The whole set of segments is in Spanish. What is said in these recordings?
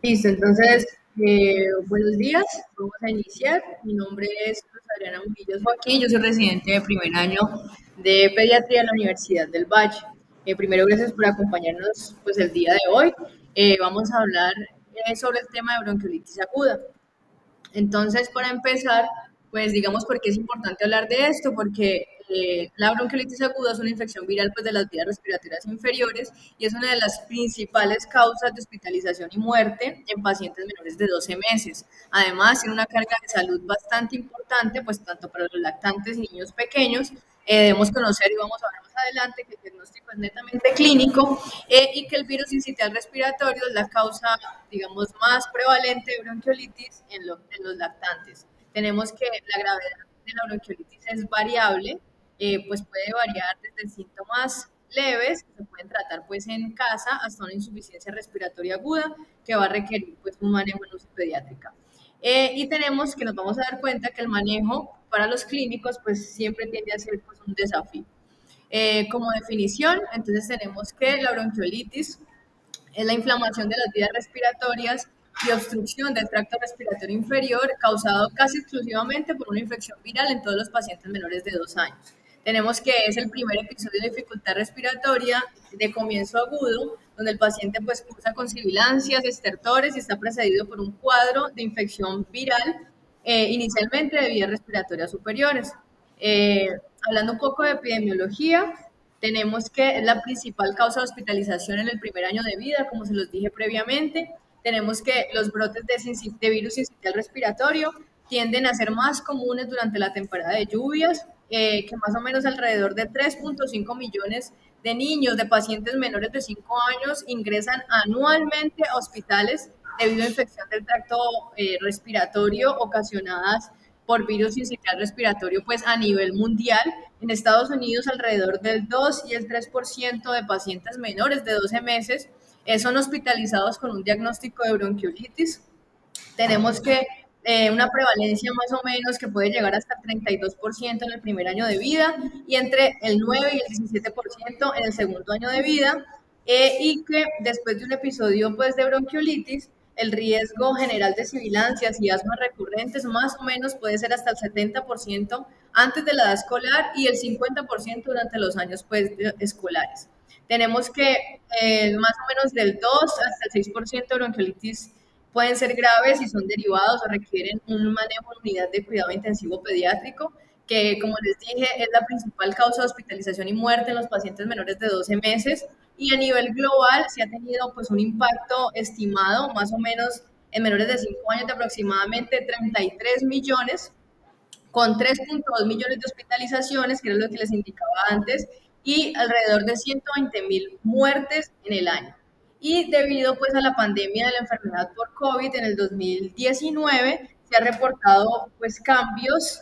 Listo, entonces, buenos días, vamos a iniciar. Mi nombre es Luz Adriana Murillo Joaquín, yo soy residente de primer año de pediatría en la Universidad del Valle. Primero, gracias por acompañarnos pues, el día de hoy. Vamos a hablar sobre el tema de bronquiolitis aguda. Entonces, para empezar, pues digamos por qué es importante hablar de esto, porque la bronquiolitis aguda es una infección viral pues, de las vías respiratorias inferiores y es una de las principales causas de hospitalización y muerte en pacientes menores de 12 meses. Además, tiene una carga de salud bastante importante, pues tanto para los lactantes y niños pequeños. Debemos conocer y vamos a ver más adelante que el diagnóstico es netamente clínico y que el virus incitial respiratorio es la causa, digamos, más prevalente de bronquiolitis en los lactantes. Tenemos que la gravedad de la bronquiolitis es variable, pues puede variar desde síntomas leves, que se pueden tratar pues en casa, hasta una insuficiencia respiratoria aguda, que va a requerir pues un manejo en UCI pediátrica. Y tenemos que nos vamos a dar cuenta que el manejo para los clínicos pues siempre tiende a ser pues un desafío. Como definición, entonces tenemos que la bronquiolitis es la inflamación de las vías respiratorias y obstrucción del tracto respiratorio inferior causado casi exclusivamente por una infección viral en todos los pacientes menores de 2 años. Tenemos que es el primer episodio de dificultad respiratoria de comienzo agudo, donde el paciente pues cursa con sibilancias, estertores y está precedido por un cuadro de infección viral, inicialmente de vías respiratorias superiores. Eh, Hablando un poco de epidemiología, tenemos que es la principal causa de hospitalización en el primer año de vida, como se los dije previamente. Tenemos que los brotes de virus sincitial respiratorio tienden a ser más comunes durante la temporada de lluvias, que más o menos alrededor de 3.5 millones de niños, de pacientes menores de 5 años, ingresan anualmente a hospitales debido a infección del tracto respiratorio ocasionadas por virus sincitial respiratorio pues a nivel mundial. En Estados Unidos alrededor del 2 y el 3% de pacientes menores de 12 meses son hospitalizados con un diagnóstico de bronquiolitis. Tenemos que una prevalencia más o menos que puede llegar hasta el 32% en el primer año de vida y entre el 9 y el 17% en el segundo año de vida, y que después de un episodio pues, de bronquiolitis, el riesgo general de sibilancias y asmas recurrentes más o menos puede ser hasta el 70% antes de la edad escolar y el 50% durante los años pues, escolares. Tenemos que más o menos del 2 hasta el 6% de bronquiolitis pueden ser graves y son derivados o requieren un manejo en unidad de cuidado intensivo pediátrico, que como les dije es la principal causa de hospitalización y muerte en los pacientes menores de 12 meses y a nivel global se ha tenido pues un impacto estimado más o menos en menores de 5 años de aproximadamente 33 millones con 3.2 millones de hospitalizaciones, que era lo que les indicaba antes, y alrededor de 120.000 muertes en el año. Y debido pues a la pandemia de la enfermedad por COVID en el 2019, se han reportado pues cambios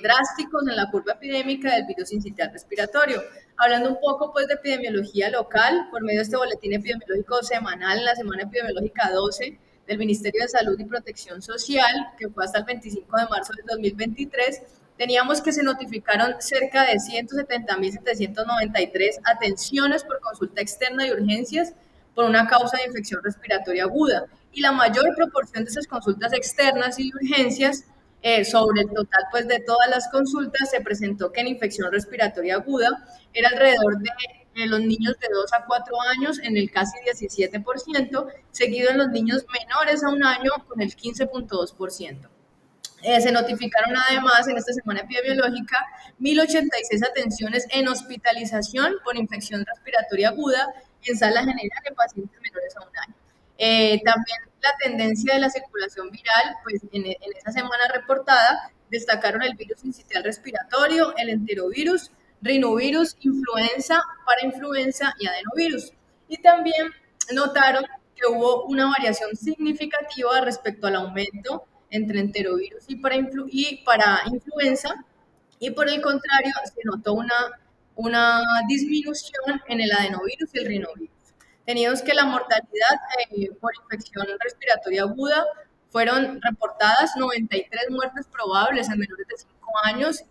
drásticos en la curva epidémica del virus sincitial respiratorio. Hablando un poco pues de epidemiología local, por medio de este boletín epidemiológico semanal, la semana epidemiológica 12, del Ministerio de Salud y Protección Social, que fue hasta el 25 de marzo del 2023, teníamos que se notificaron cerca de 170.793 atenciones por consulta externa y urgencias por una causa de infección respiratoria aguda. Y la mayor proporción de esas consultas externas y urgencias sobre el total pues, de todas las consultas se presentó que en infección respiratoria aguda era alrededor de los niños de 2 a 4 años en el casi 17%, seguido en los niños menores a un año con el 15.2%. Se notificaron además en esta semana epidemiológica 1.086 atenciones en hospitalización por infección respiratoria aguda en sala general en pacientes menores a un año. También la tendencia de la circulación viral, pues en esa semana reportada, destacaron el virus sincitial respiratorio, el enterovirus, rinovirus, influenza, parainfluenza y adenovirus. Y también notaron que hubo una variación significativa respecto al aumento entre enterovirus y para influenza, y por el contrario se notó una disminución en el adenovirus y el rinovirus. Teníamos que la mortalidad por infección respiratoria aguda fueron reportadas 93 muertes probables en menores de 5 años,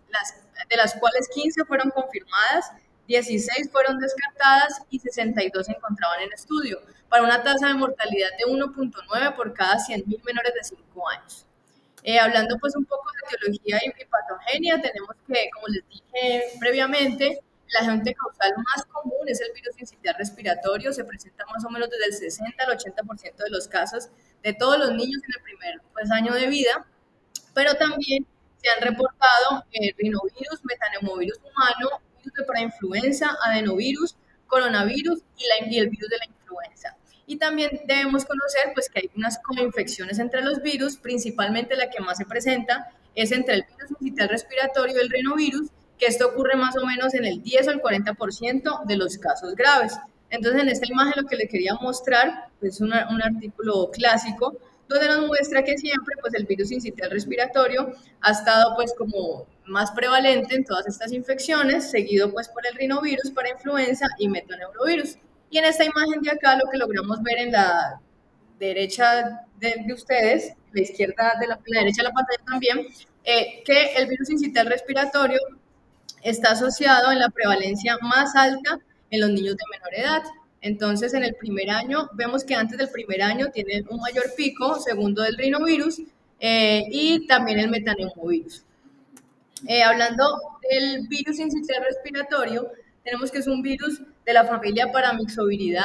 de las cuales 15 fueron confirmadas, 16 fueron descartadas y 62 se encontraban en estudio, para una tasa de mortalidad de 1,9 por cada 100.000 menores de 5 años. Hablando pues un poco de etiología y patogenia, tenemos que, como les dije previamente, el agente causal más común es el virus sincitial respiratorio, se presenta más o menos desde el 60 al 80% de los casos de todos los niños en el primer año de vida, pero también se han reportado rinovirus, metanemovirus humano, virus de parainfluenza, adenovirus, coronavirus y el virus de la influenza. Y también debemos conocer pues, que hay unas coinfecciones entre los virus, principalmente la que más se presenta es entre el virus sincitial respiratorio y el rinovirus, que esto ocurre más o menos en el 10 o el 40% de los casos graves. Entonces, en esta imagen lo que le quería mostrar es un artículo clásico donde nos muestra que siempre pues, el virus sincitial respiratorio ha estado pues, como más prevalente en todas estas infecciones, seguido pues, por el rinovirus para influenza y metaneurovirus. Y en esta imagen de acá lo que logramos ver en la derecha de ustedes, la izquierda de la derecha de la pantalla también, que el virus sincitial respiratorio está asociado en la prevalencia más alta en los niños de menor edad. Entonces, en el primer año, vemos que antes del primer año tiene un mayor pico, segundo del rinovirus y también el metaneumovirus. Hablando del virus sincitial respiratorio, tenemos que es un virus de la familia Paramyxoviridae,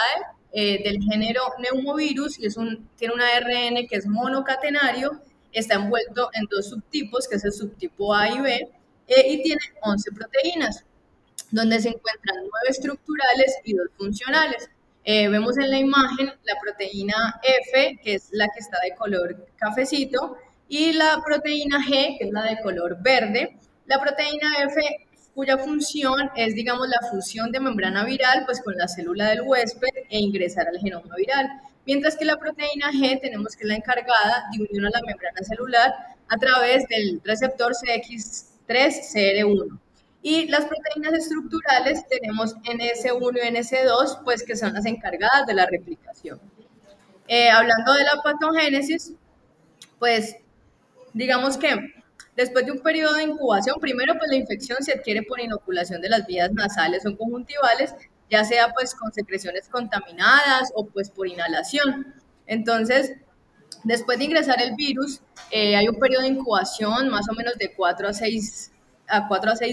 del género neumovirus, y tiene un ARN que es monocatenario, está envuelto en dos subtipos, que es el subtipo A y B, y tiene 11 proteínas, donde se encuentran 9 estructurales y 2 funcionales. Vemos en la imagen la proteína F, que es la que está de color cafecito, y la proteína G, que es la de color verde. La proteína F, cuya función es, digamos, la fusión de membrana viral pues, con la célula del huésped e ingresar al genoma viral. Mientras que la proteína G tenemos que es la encargada de unión a la membrana celular a través del receptor CX3-CR1. Y las proteínas estructurales tenemos NS1 y NS2, pues que son las encargadas de la replicación. Hablando de la patogénesis, pues digamos que después de un periodo de incubación, primero pues la infección se adquiere por inoculación de las vías nasales o conjuntivales, ya sea pues con secreciones contaminadas o pues por inhalación. Entonces, después de ingresar el virus, hay un periodo de incubación más o menos de 4 a 6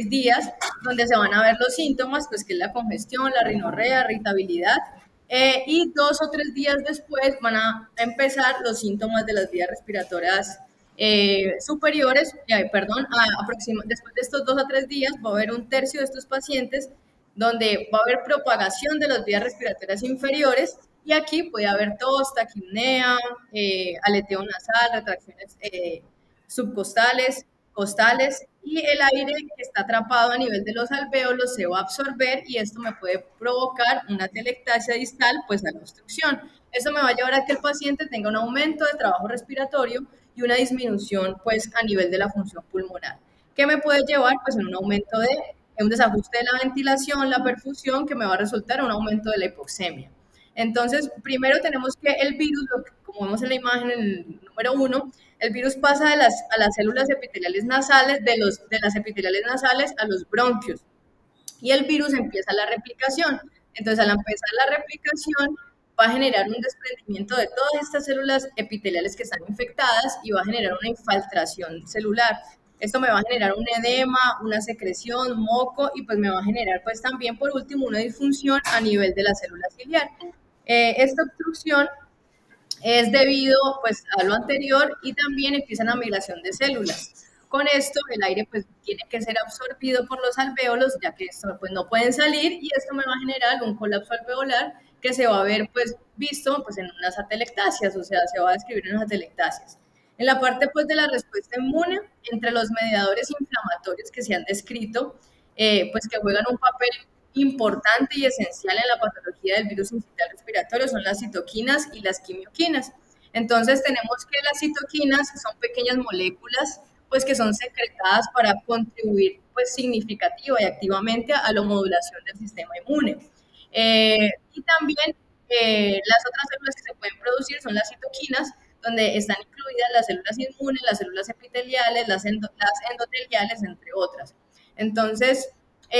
días, donde se van a ver los síntomas, pues que es la congestión, la rinorrea, irritabilidad, y 2 o 3 días después van a empezar los síntomas de las vías respiratorias superiores, después de estos 2 a 3 días va a haber un tercio de estos pacientes donde va a haber propagación de las vías respiratorias inferiores y aquí puede haber tos, taquipnea, aleteo nasal, retracciones subcostales, costales y el aire que está atrapado a nivel de los alvéolos se va a absorber y esto me puede provocar una atelectasia distal, pues a la obstrucción. Esto me va a llevar a que el paciente tenga un aumento de trabajo respiratorio y una disminución pues a nivel de la función pulmonar. ¿Qué me puede llevar? Pues en un aumento de un desajuste de la ventilación, la perfusión, que me va a resultar un aumento de la hipoxemia. Entonces, primero tenemos que el virus, como vemos en la imagen, en el número 1, el virus pasa a las células epiteliales nasales, de las epiteliales nasales a los bronquios, y el virus empieza la replicación. Entonces, al empezar la replicación, va a generar un desprendimiento de todas estas células epiteliales que están infectadas y va a generar una infiltración celular. Esto me va a generar un edema, una secreción, moco y pues me va a generar pues también por último una disfunción a nivel de la célula ciliar. Esta obstrucción es debido pues a lo anterior y también empieza una migración de células. Con esto el aire pues tiene que ser absorbido por los alvéolos ya que esto, pues, no pueden salir y esto me va a generar un colapso alveolar que se va a ver pues visto pues en unas atelectasias, o sea, se va a describir en unas atelectasias. En la parte pues de la respuesta inmune, entre los mediadores inflamatorios que se han descrito, pues que juegan un papel importante y esencial en la patología del virus sincitial respiratorio son las citoquinas y las quimioquinas. Entonces tenemos que las citoquinas son pequeñas moléculas pues que son secretadas para contribuir pues significativa y activamente a la modulación del sistema inmune. Y también las otras células que se pueden producir son las citoquinas, donde están incluidas las células inmunes, las células epiteliales, las endoteliales, entre otras. Entonces,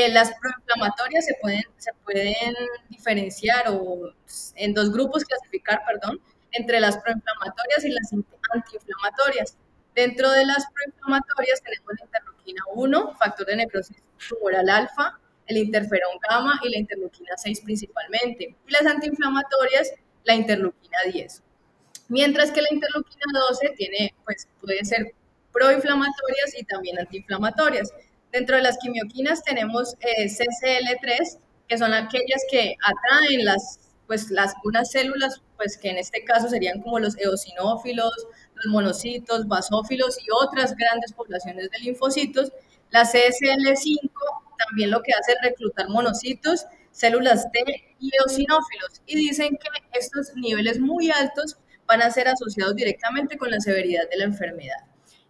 Las proinflamatorias se pueden diferenciar o en dos grupos clasificar, perdón, entre las proinflamatorias y las antiinflamatorias. Dentro de las proinflamatorias tenemos la interleuquina 1, factor de necrosis tumoral alfa, el interferón gamma y la interleuquina 6 principalmente. Y las antiinflamatorias, la interleuquina 10. Mientras que la interleuquina 12 tiene, pues, puede ser proinflamatorias y también antiinflamatorias. Dentro de las quimioquinas tenemos CCL3, que son aquellas que atraen unas células, pues que en este caso serían como los eosinófilos, los monocitos, basófilos y otras grandes poblaciones de linfocitos. La CSL5 también lo que hace es reclutar monocitos, células T y eosinófilos. Y dicen que estos niveles muy altos van a ser asociados directamente con la severidad de la enfermedad.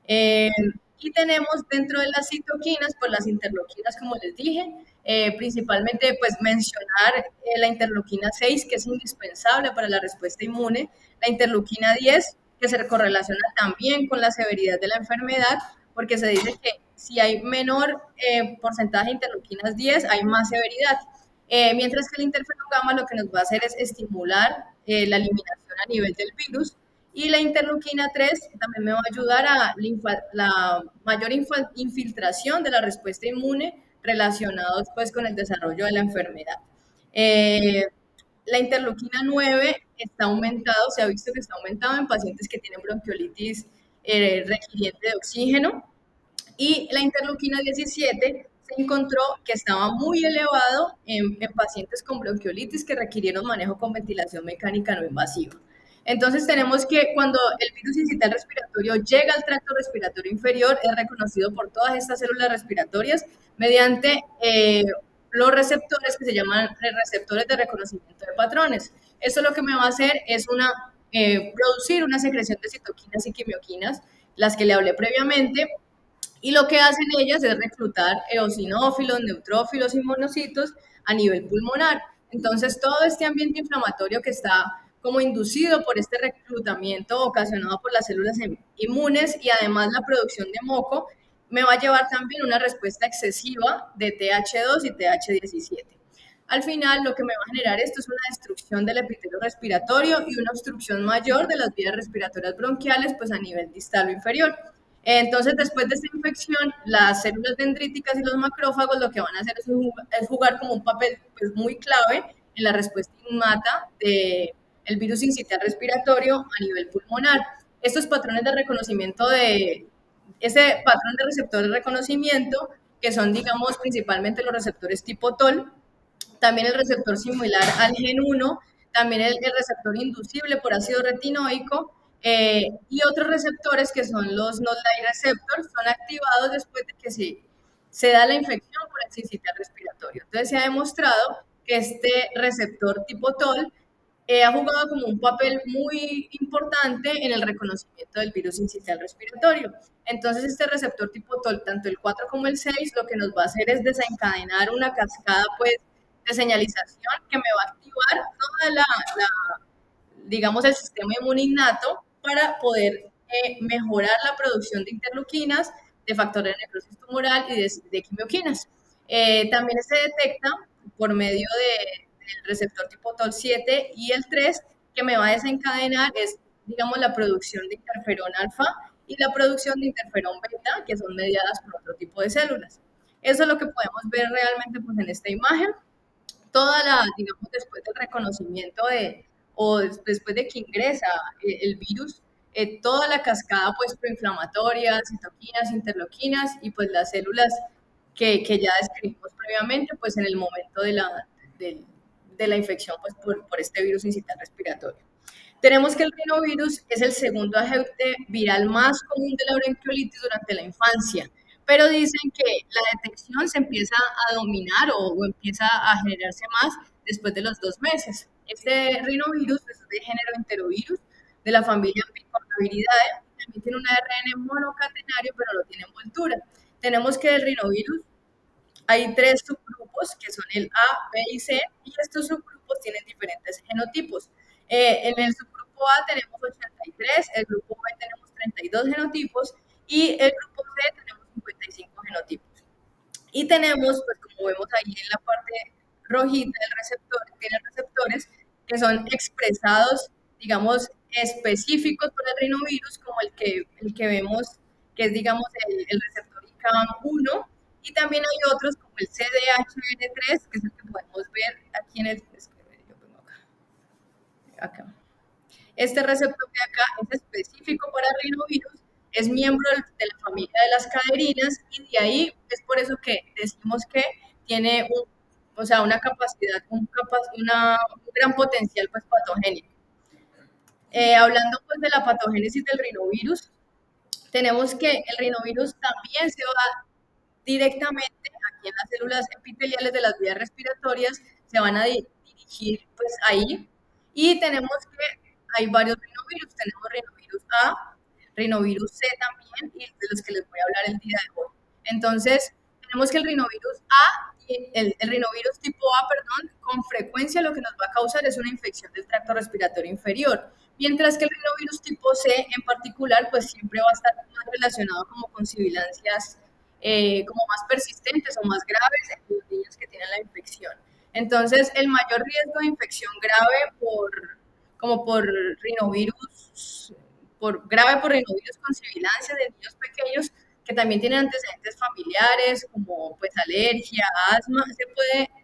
Eh, y tenemos dentro de las citoquinas, pues las interleuquinas, como les dije, principalmente pues mencionar la interleuquina 6, que es indispensable para la respuesta inmune, la interleuquina 10, que se correlaciona también con la severidad de la enfermedad, porque se dice que si hay menor porcentaje de interleuquinas 10, hay más severidad. Mientras que el interferón gamma lo que nos va a hacer es estimular la eliminación a nivel del virus, y la interleuquina 3 también me va a ayudar a la mayor infiltración de la respuesta inmune relacionados pues con el desarrollo de la enfermedad. Eh, la interleuquina 9 está aumentado, se ha visto que está aumentado en pacientes que tienen bronquiolitis requiriente de oxígeno, y la interleuquina 17 se encontró que estaba muy elevado en pacientes con bronquiolitis que requirieron manejo con ventilación mecánica no invasiva. Entonces tenemos que cuando el virus incital respiratorio llega al tracto respiratorio inferior, es reconocido por todas estas células respiratorias mediante los receptores que se llaman receptores de reconocimiento de patrones. Esto lo que me va a hacer es producir una secreción de citoquinas y quimioquinas, las que le hablé previamente, y lo que hacen ellas es reclutar eosinófilos, neutrófilos y monocitos a nivel pulmonar. Entonces, todo este ambiente inflamatorio que está como inducido por este reclutamiento ocasionado por las células inmunes y además la producción de moco, me va a llevar también una respuesta excesiva de TH2 y TH17. Al final, lo que me va a generar esto es una destrucción del epitelio respiratorio y una obstrucción mayor de las vías respiratorias bronquiales, pues a nivel distal o inferior. Entonces, después de esta infección, las células dendríticas y los macrófagos lo que van a hacer es jugar como un papel pues, muy clave en la respuesta innata del virus sincitial respiratorio a nivel pulmonar. Estos patrones de reconocimiento ese patrón de receptor de reconocimiento, que son, digamos, principalmente los receptores tipo TOL, también el receptor similar al gen 1, también el receptor inducible por ácido retinoico, y otros receptores que son los Not-Like receptors, son activados después de que se da la infección por el sincitial respiratorio. Entonces se ha demostrado que este receptor tipo TOL ha jugado como un papel muy importante en el reconocimiento del virus sincitial respiratorio. Entonces, este receptor tipo TOL, tanto el 4 como el 6, lo que nos va a hacer es desencadenar una cascada pues, de señalización que me va a activar toda digamos, el sistema inmune innato para poder mejorar la producción de interleuquinas, de factores de necrosis tumoral y de quimioquinas. También se detecta por medio del receptor tipo TOL7 y el 3, que me va a desencadenar es, digamos, la producción de interferón alfa y la producción de interferón beta, que son mediadas por otro tipo de células. Eso es lo que podemos ver realmente pues, en esta imagen. Digamos, después del reconocimiento o después de que ingresa el virus, toda la cascada pues proinflamatoria, citoquinas, interleuquinas y pues las células que ya describimos previamente pues en el momento de la infección pues por este virus incital respiratorio. Tenemos que el rinovirus es el segundo agente viral más común de la bronquiolitis durante la infancia, pero dicen que la detección se empieza a dominar o empieza a generarse más después de los 2 meses. Este rinovirus es de género enterovirus, de la familia Picornaviridae, también tiene un ARN monocatenario, pero no tiene envoltura. Tenemos que el rinovirus hay 3 subgrupos que son el A, B y C, y estos subgrupos tienen diferentes genotipos. En el subgrupo A tenemos 83, el grupo B tenemos 32 genotipos y el grupo C tenemos 55 genotipos. Y tenemos, pues como como vemos ahí en la parte rojita del receptor, tiene receptores que son expresados, digamos, específicos para el rinovirus, como el que vemos, que es, digamos, el receptor ICAM1, y también hay otros como el CDHR3, que es el que podemos ver aquí en el... Yo pongo acá. Este receptor de acá es específico para rinovirus, es miembro de la familia de las caderinas y de ahí es por eso que decimos que tiene o sea, una capacidad, un gran potencial pues, patogénico. Hablando pues, de la patogénesis del rinovirus, tenemos que el rinovirus también se va directamente aquí en las células epiteliales de las vías respiratorias, se van a dirigir pues ahí. Y tenemos que hay varios rinovirus, tenemos rinovirus A, rinovirus C también, y de los que les voy a hablar el día de hoy. Entonces, tenemos que el rinovirus A, el rinovirus tipo A, perdón, con frecuencia lo que nos va a causar es una infección del tracto respiratorio inferior, mientras que el rinovirus tipo C en particular, pues siempre va a estar más relacionado como con sibilancias como más persistentes o más graves en los niños que tienen la infección. Entonces, el mayor riesgo de infección grave por rinovirus, grave por rinovirus con sibilancia de niños pequeños que también tienen antecedentes familiares como pues alergia, asma,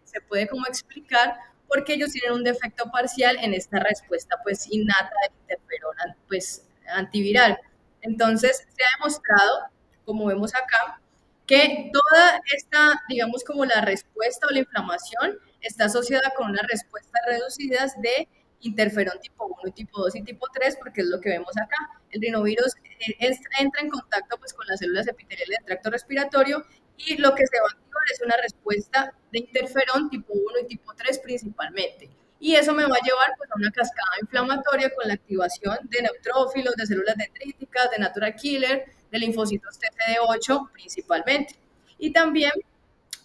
se puede como explicar porque ellos tienen un defecto parcial en esta respuesta pues innata del interferón pues antiviral. Entonces, se ha demostrado, como vemos acá, que toda esta, digamos, como la respuesta o la inflamación está asociada con unas respuestas reducidas de interferón tipo 1, tipo 2 y tipo 3, porque es lo que vemos acá. El rinovirus entra en contacto pues, con las células epiteliales del tracto respiratorio y lo que se va a activar es una respuesta de interferón tipo 1 y tipo 3 principalmente. Y eso me va a llevar pues, a una cascada inflamatoria con la activación de neutrófilos, de células dendríticas, de natural killer, de linfocitos TCD8 principalmente. Y también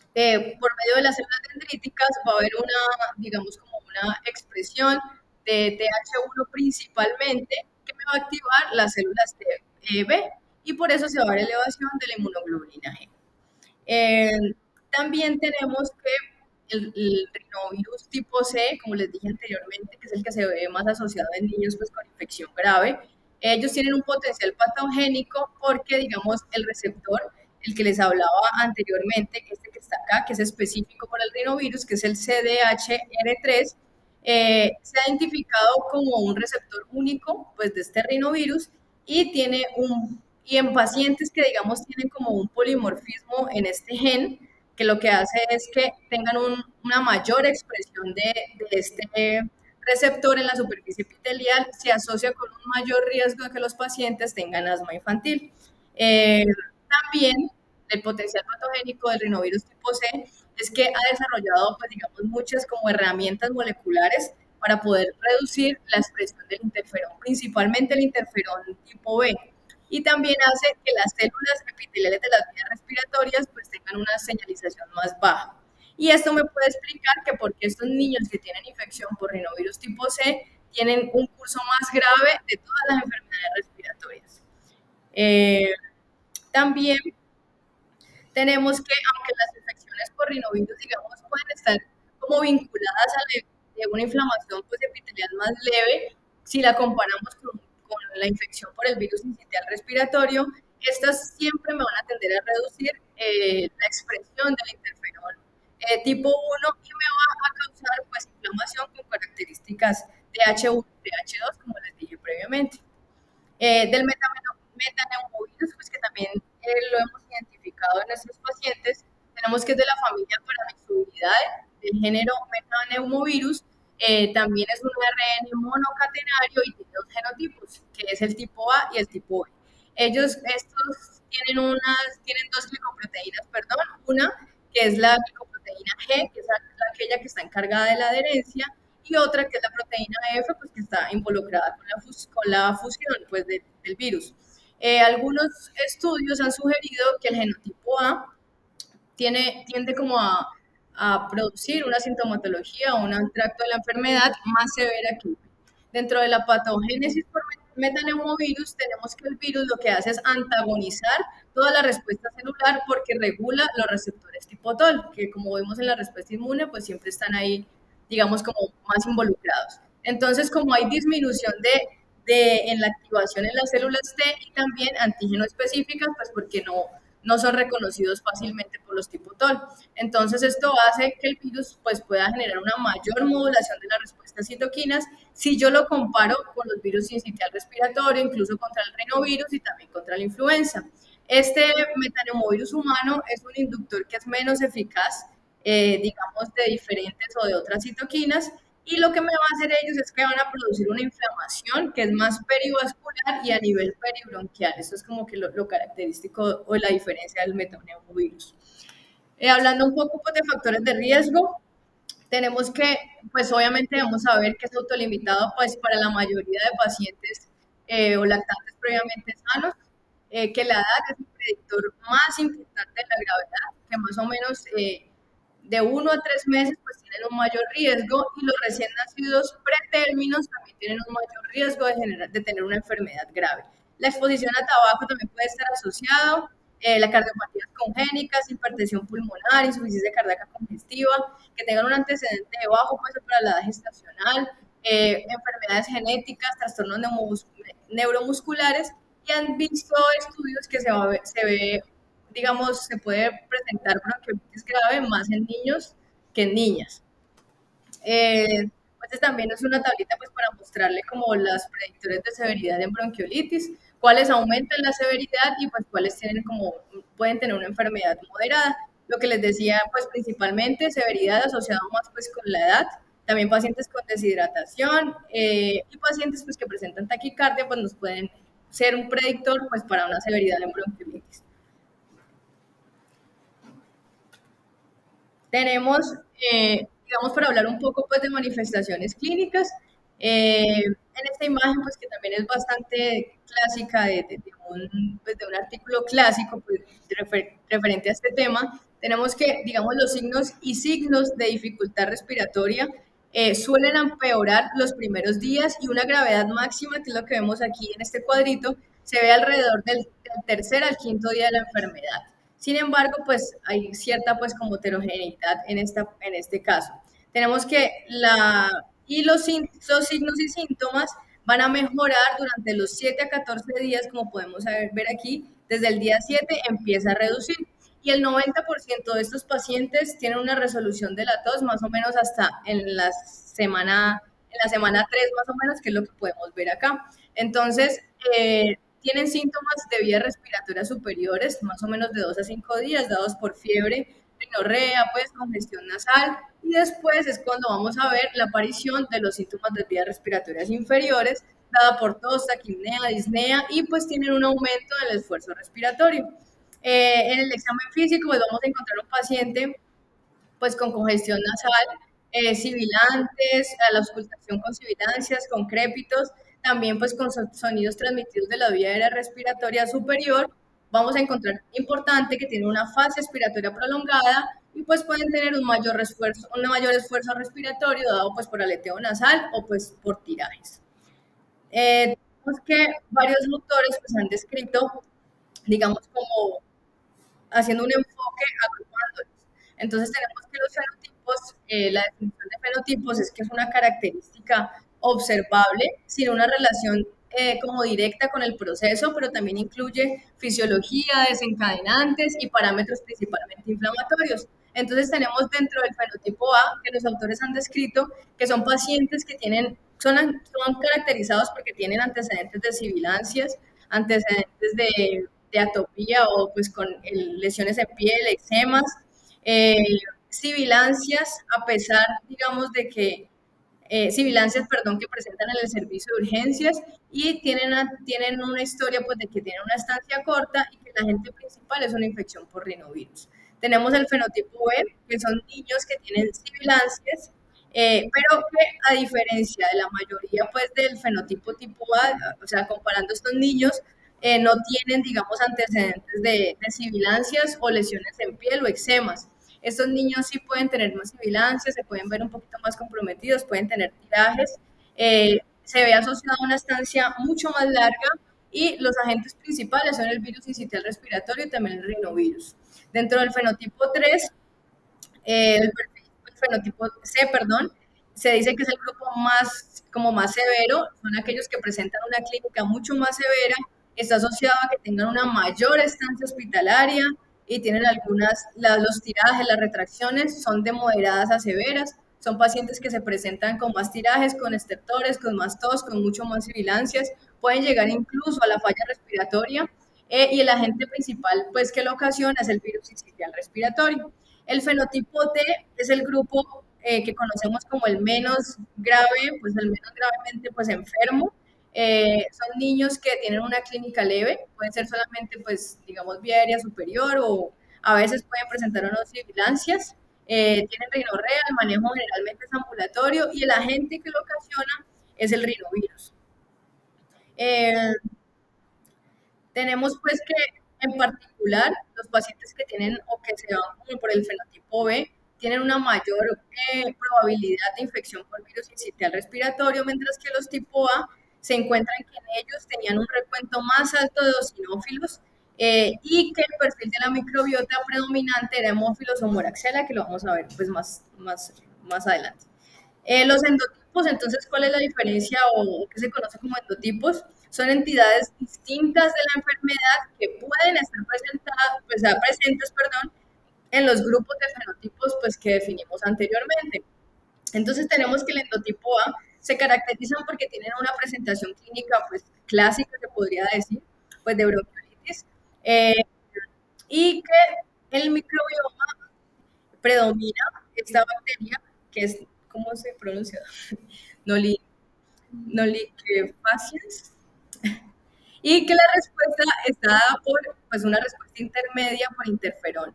por medio de las células dendríticas va a haber una, digamos, como una expresión de TH1 principalmente que me va a activar las células B y por eso se va a ver elevación de la inmunoglobulina G. También tenemos que el rinovirus tipo C, como les dije anteriormente, que es el que se ve más asociado en niños pues, con infección grave, ellos tienen un potencial patogénico porque, digamos, el receptor, el que les hablaba anteriormente, este que está acá, que es específico para el rinovirus, que es el CDHR3, se ha identificado como un receptor único pues, de este rinovirus y y en pacientes que, digamos, tienen como un polimorfismo en este gen, que lo que hace es que tengan una mayor expresión de este receptor en la superficie epitelial, se asocia con un mayor riesgo de que los pacientes tengan asma infantil. También el potencial patogénico del rinovirus tipo C es que ha desarrollado, pues, digamos, muchas como herramientas moleculares para poder reducir la expresión del interferón, principalmente el interferón tipo B. Y también hace que las células epiteliales de las vías respiratorias pues tengan una señalización más baja. Y esto me puede explicar que por qué estos niños que tienen infección por rinovirus tipo C tienen un curso más grave de todas las enfermedades respiratorias. También tenemos que, aunque las infecciones por rinovirus, digamos, pueden estar como vinculadas a una inflamación pues, epitelial más leve, si la comparamos con la infección por el virus sincitial respiratorio, estas siempre me van a tender a reducir la expresión del interferón tipo 1 y me va a causar pues, inflamación con características TH1 y TH2, como les dije previamente. Del metaneumovirus, pues que también lo hemos identificado en nuestros pacientes, tenemos que es de la familia Paramyxoviridade, del género metaneumovirus, también es un ARN monocatenario y tiene dos genotipos, que es el tipo A y el tipo B. Estos tienen dos glicoproteínas, perdón, una que es la glicoproteína G, que es aquella que está encargada de la adherencia, y otra que es la proteína F, pues que está involucrada con la fusión pues, del virus. Algunos estudios han sugerido que el genotipo A tiende como a producir una sintomatología o un tracto de la enfermedad más severa que dentro de la patogénesis por metaneumovirus tenemos que el virus lo que hace es antagonizar toda la respuesta celular porque regula los receptores tipo TOL, que como vemos en la respuesta inmune, pues siempre están ahí, digamos, como más involucrados. Entonces, como hay disminución en la activación en las células T y también antígenos específicas, pues porque no son reconocidos fácilmente por los tipo TOL. Entonces, esto hace que el virus pues, pueda generar una mayor modulación de las respuestas a citoquinas si yo lo comparo con los virus sincitial respiratorio, incluso contra el rinovirus y también contra la influenza. Este metaneumovirus humano es un inductor que es menos eficaz, digamos, de diferentes o de otras citoquinas, y lo que me va a hacer ellos es que van a producir una inflamación que es más perivascular y a nivel peribronquial. Eso es como que lo característico o la diferencia del metaneumovirus. Hablando un poco pues, de factores de riesgo, tenemos que, pues obviamente vamos a ver que es autolimitado pues para la mayoría de pacientes o lactantes previamente sanos, que la edad es un predictor más importante de la gravedad, que más o menos de 1 a 3 meses pues tienen un mayor riesgo y los recién nacidos pretérminos también tienen un mayor riesgo de tener una enfermedad grave. La exposición a tabaco también puede estar asociado, la cardiopatías congénitas, hipertensión pulmonar, insuficiencia cardíaca congestiva, que tengan un antecedente de bajo peso para la edad gestacional, enfermedades genéticas, trastornos neuromusculares, y han visto estudios que se ve digamos, se puede presentar bronquiolitis grave más en niños que en niñas. Pues también es una tablita pues, para mostrarle como las predictores de severidad en bronquiolitis, cuáles aumentan la severidad y pues cuáles tienen pueden tener una enfermedad moderada. Lo que les decía, pues principalmente severidad asociada más pues con la edad, también pacientes con deshidratación y pacientes pues que presentan taquicardia pues nos pueden ser un predictor pues para una severidad en bronquiolitis. Tenemos, digamos, para hablar un poco pues, de manifestaciones clínicas, en esta imagen, pues que también es bastante clásica de un artículo clásico pues, referente a este tema, tenemos que, digamos, los signos y signos de dificultad respiratoria suelen empeorar los primeros días y una gravedad máxima, que es lo que vemos aquí en este cuadrito, se ve alrededor del tercer al quinto día de la enfermedad. Sin embargo, pues hay cierta pues como heterogeneidad en este caso. Tenemos que los signos y síntomas van a mejorar durante los 7 a 14 días, como podemos ver aquí, desde el día 7 empieza a reducir. Y el 90% de estos pacientes tienen una resolución de la tos más o menos hasta en la semana 3 más o menos, que es lo que podemos ver acá. Entonces, tienen síntomas de vías respiratorias superiores, más o menos de 2 a 5 días, dados por fiebre, rinorrea, pues congestión nasal, y después es cuando vamos a ver la aparición de los síntomas de vías respiratorias inferiores, dada por tos, taquipnea, disnea, y pues tienen un aumento del esfuerzo respiratorio. En el examen físico, pues vamos a encontrar un paciente pues con congestión nasal, sibilantes, a la auscultación con sibilancias, con crépitos, también pues con sonidos transmitidos de la vía aérea respiratoria superior. Vamos a encontrar importante que tiene una fase expiratoria prolongada y pues pueden tener un mayor esfuerzo respiratorio dado pues por aleteo nasal o pues por tirajes. Tenemos que varios autores pues han descrito, digamos, como haciendo un enfoque agrupándolos. Entonces tenemos que los fenotipos, la definición de fenotipos es que es una característica observable sin una relación como directa con el proceso, pero también incluye fisiología, desencadenantes y parámetros principalmente inflamatorios. Entonces tenemos dentro del fenotipo A, que los autores han descrito, que son pacientes que son caracterizados porque tienen antecedentes de sibilancias, antecedentes de atopía o pues con lesiones en piel, eczemas, sibilancias, a pesar, digamos, de que sibilancias, perdón, que presentan en el servicio de urgencias y tienen una historia pues, de que tienen una estancia corta y que el agente principal es una infección por rinovirus. Tenemos el fenotipo B, que son niños que tienen sibilancias, pero que a diferencia de la mayoría pues, del fenotipo tipo A, o sea, comparando estos niños, no tienen, digamos, antecedentes de sibilancias o lesiones en piel o eczemas. Estos niños sí pueden tener más sibilancias, se pueden ver un poquito más comprometidos, pueden tener tirajes, se ve asociado a una estancia mucho más larga y los agentes principales son el virus sincitial respiratorio y también el rinovirus. Dentro del fenotipo 3, el fenotipo C, perdón, se dice que es el grupo más, como más severo, son aquellos que presentan una clínica mucho más severa, está asociado a que tengan una mayor estancia hospitalaria y tienen algunas, los tirajes, las retracciones son de moderadas a severas, son pacientes que se presentan con más tirajes, con estertores, con más tos, con mucho más sibilancias, pueden llegar incluso a la falla respiratoria y el agente principal pues, que lo ocasiona es el virus sincitial respiratorio. El fenotipo D es el grupo que conocemos como el menos grave, pues el menos gravemente pues, enfermo. Son niños que tienen una clínica leve, pueden ser solamente, pues, digamos, vía aérea superior o a veces pueden presentar unas sibilancias. Tienen rinorrea, el manejo generalmente es ambulatorio y el agente que lo ocasiona es el rinovirus. Eh, Tenemos pues que en particular los pacientes que tienen o que se van como por el fenotipo B tienen una mayor probabilidad de infección por virus sincitial respiratorio, mientras que los tipo A se encuentran que en ellos tenían un recuento más alto de eosinófilos y que el perfil de la microbiota predominante era hemófilos o moraxella, que lo vamos a ver pues más adelante. Los endotipos, entonces, ¿cuál es la diferencia o qué se conoce como endotipos? Son entidades distintas de la enfermedad que pueden estar presentes, perdón, en los grupos de fenotipos pues, que definimos anteriormente. Entonces tenemos que el endotipo A se caracterizan porque tienen una presentación clínica pues, clásica, se podría decir, pues, de bronquiolitis, y que el microbioma predomina esta bacteria, que es, ¿cómo se pronuncia? Noli, Noliquefaciens, y que la respuesta está dada por pues, una respuesta intermedia por interferón.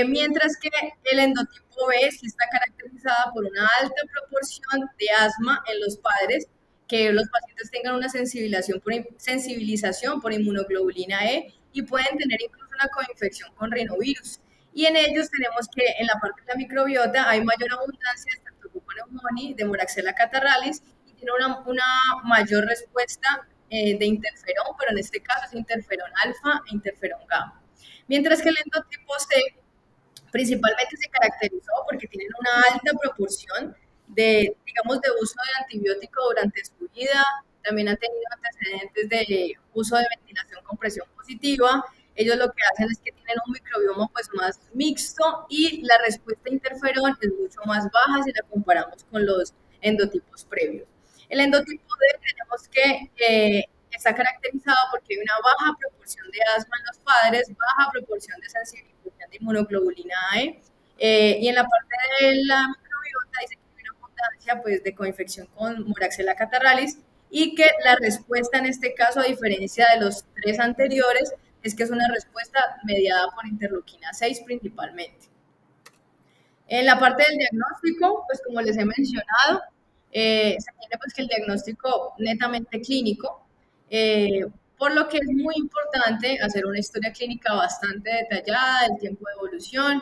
Mientras que el endotipo B sí está caracterizada por una alta proporción de asma en los padres, que los pacientes tengan una sensibilización por inmunoglobulina E y pueden tener incluso una coinfección con rinovirus. Y en ellos tenemos que en la parte de la microbiota hay mayor abundancia de Streptococcus pneumoniae, de Moraxella catarrhalis, y tiene una mayor respuesta de interferón, pero en este caso es interferón alfa e interferón gamma. Mientras que el endotipo C principalmente se caracterizó porque tienen una alta proporción de, digamos, de uso de antibiótico durante su vida, también han tenido antecedentes de uso de ventilación con presión positiva. Ellos lo que hacen es que tienen un microbioma pues más mixto y la respuesta a interferón es mucho más baja si la comparamos con los endotipos previos. El endotipo D tenemos que está caracterizado porque hay una baja proporción de asma en los padres, baja proporción de sensibilización de inmunoglobulina E, y en la parte de la microbiota dice que hay una abundancia pues, de coinfección con Moraxella catarrhalis y que la respuesta en este caso, a diferencia de los tres anteriores, es que es una respuesta mediada por interleuquina 6 principalmente. En la parte del diagnóstico, pues como les he mencionado, se tiene pues que el diagnóstico netamente clínico, por lo que es muy importante hacer una historia clínica bastante detallada, el tiempo de evolución,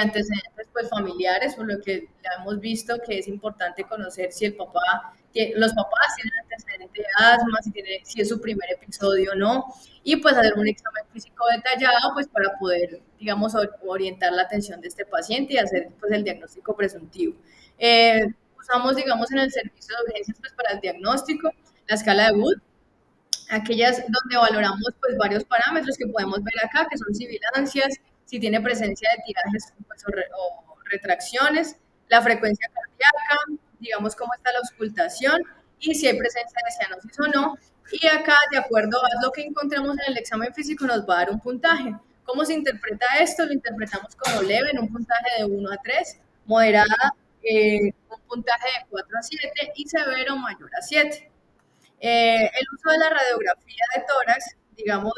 antecedentes pues, familiares, por lo que ya hemos visto que es importante conocer si el papá, los papás tienen antecedente de asma, si es su primer episodio o no, y pues hacer un examen físico detallado pues para poder, digamos, orientar la atención de este paciente y hacer pues el diagnóstico presuntivo. Usamos, digamos, en el servicio de urgencias pues para el diagnóstico, la escala de Wood, aquellas donde valoramos pues varios parámetros que podemos ver acá, que son sibilancias, si tiene presencia de tirajes pues, o retracciones, la frecuencia cardíaca, digamos cómo está la auscultación y si hay presencia de cianosis o no. Y acá, de acuerdo a lo que encontremos en el examen físico, nos va a dar un puntaje. ¿Cómo se interpreta esto? Lo interpretamos como leve en un puntaje de 1 a 3, moderada un puntaje de 4 a 7 y severo mayor a 7. El uso de la radiografía de tórax, digamos,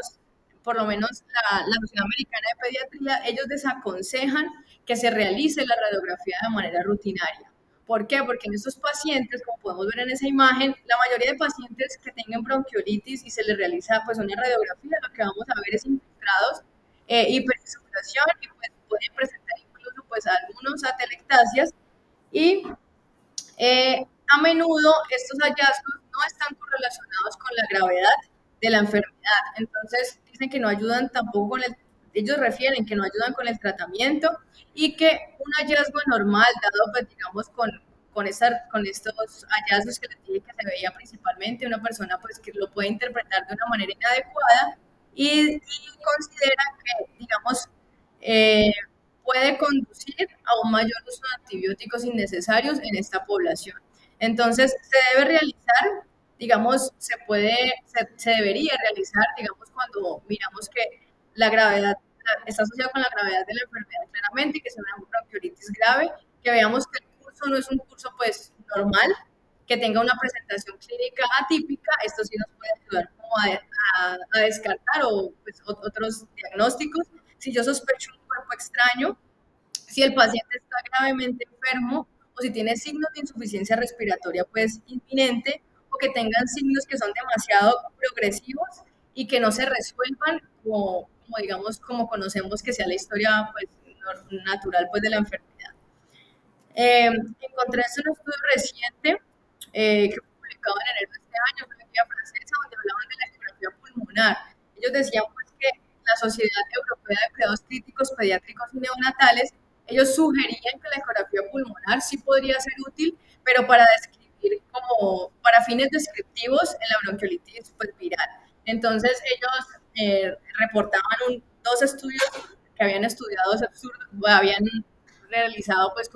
por lo menos la Asociación Americana de Pediatría, ellos desaconsejan que se realice la radiografía de manera rutinaria. ¿Por qué? Porque en estos pacientes, como podemos ver en esa imagen, la mayoría de pacientes que tengan bronquiolitis y se les realiza pues, una radiografía, lo que vamos a ver es infiltrados, hiperinsuflación y pues, pueden presentar incluso pues, algunos atelectasias y a menudo estos hallazgos no están correlacionados con la gravedad de la enfermedad. Entonces, dicen que no ayudan tampoco con ellos refieren que no ayudan con el tratamiento y que un hallazgo normal, dado, pues, digamos, con estos hallazgos que les dije que se veía principalmente, una persona pues que lo puede interpretar de una manera inadecuada y consideran que, digamos, eh, puede conducir a un mayor uso de antibióticos innecesarios en esta población. Entonces, se debe realizar, digamos, se debería realizar, digamos, cuando miramos que la gravedad está asociada con la gravedad de la enfermedad claramente, que es una bronquiolitis grave, que veamos que el curso no es un curso pues normal, que tenga una presentación clínica atípica, esto sí nos puede ayudar como a descartar o pues, otros diagnósticos. Si yo sospecho un cuerpo extraño, si el paciente está gravemente enfermo o si tiene signos de insuficiencia respiratoria pues inminente o que tengan signos que son demasiado progresivos y que no se resuelvan como digamos, como conocemos que sea la historia pues, natural pues, de la enfermedad. Encontré un estudio reciente que fue publicado en enero de este año, una guía francesa, donde hablaban de la ecografía pulmonar. Ellos decían pues, que la Sociedad Europea de Cuidados Críticos Pediátricos y Neonatales, ellos sugerían que la ecografía pulmonar sí podría ser útil, pero para describir como para fines descriptivos en la bronquiolitis pues, viral. Entonces ellos reportaban dos estudios que habían estudiado, habían realizado pues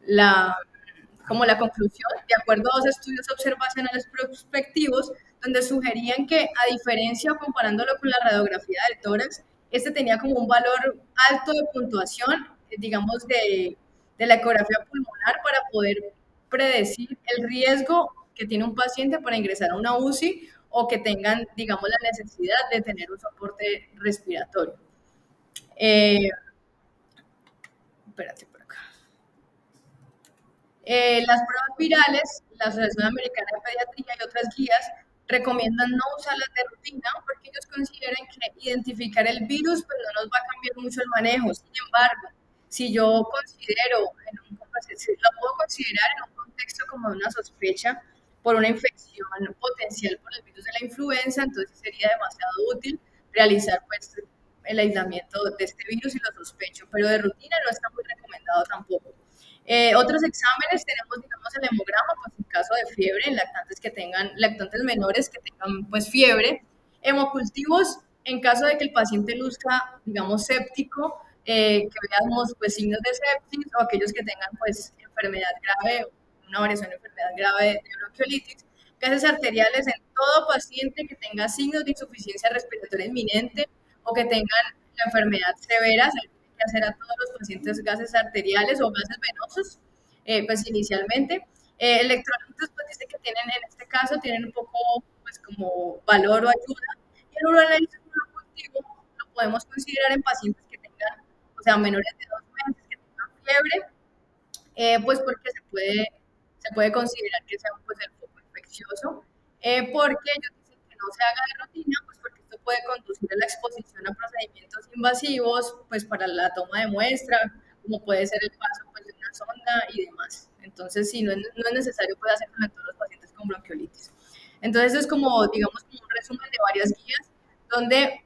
la, como la conclusión, de acuerdo a dos estudios observacionales prospectivos, donde sugerían que, a diferencia o comparándolo con la radiografía del tórax, este tenía como un valor alto de puntuación, digamos, de la ecografía pulmonar para poder predecir el riesgo que tiene un paciente para ingresar a una UCI o que tengan, digamos, la necesidad de tener un soporte respiratorio. Espérate por acá. Las pruebas virales, la Asociación Americana de Pediatría y otras guías recomiendan no usarlas de rutina porque ellos consideran que identificar el virus pues, no nos va a cambiar mucho el manejo. Sin embargo, si yo considero, lo puedo considerar en un contexto como una sospecha por una infección potencial por el virus de la influenza, entonces sería demasiado útil realizar pues, el aislamiento de este virus y lo sospecho, pero de rutina no está muy recomendado tampoco. Otros exámenes tenemos, digamos, el hemograma, pues en caso de fiebre, en lactantes menores que tengan, pues, fiebre. Hemocultivos, en caso de que el paciente luzca, digamos, séptico, que veamos, pues, signos de sepsis o aquellos que tengan, pues, enfermedad grave, una variación de enfermedad grave de bronquiolitis. Gases arteriales en todo paciente que tenga signos de insuficiencia respiratoria inminente o que tengan la enfermedad severa, que hacer a todos los pacientes gases arteriales o gases venosos, pues inicialmente. Electrolitos, pues dice que tienen, en este caso, tienen un poco, pues como valor o ayuda. Y el uroanálisis cultivo lo podemos considerar en pacientes que tengan, o sea, menores de 2 meses, que tengan fiebre, pues porque se puede considerar que sea pues, el foco infeccioso, porque ellos dicen que no se haga de rutina, pues porque esto puede conducir a la exposición a procedimientos invasivos, pues para la toma de muestra, como puede ser el paso pues, de una sonda y demás. Entonces, sí, no es necesario pues, hacerlo en todos los pacientes con bronquiolitis. Entonces, es como, digamos, como un resumen de varias guías donde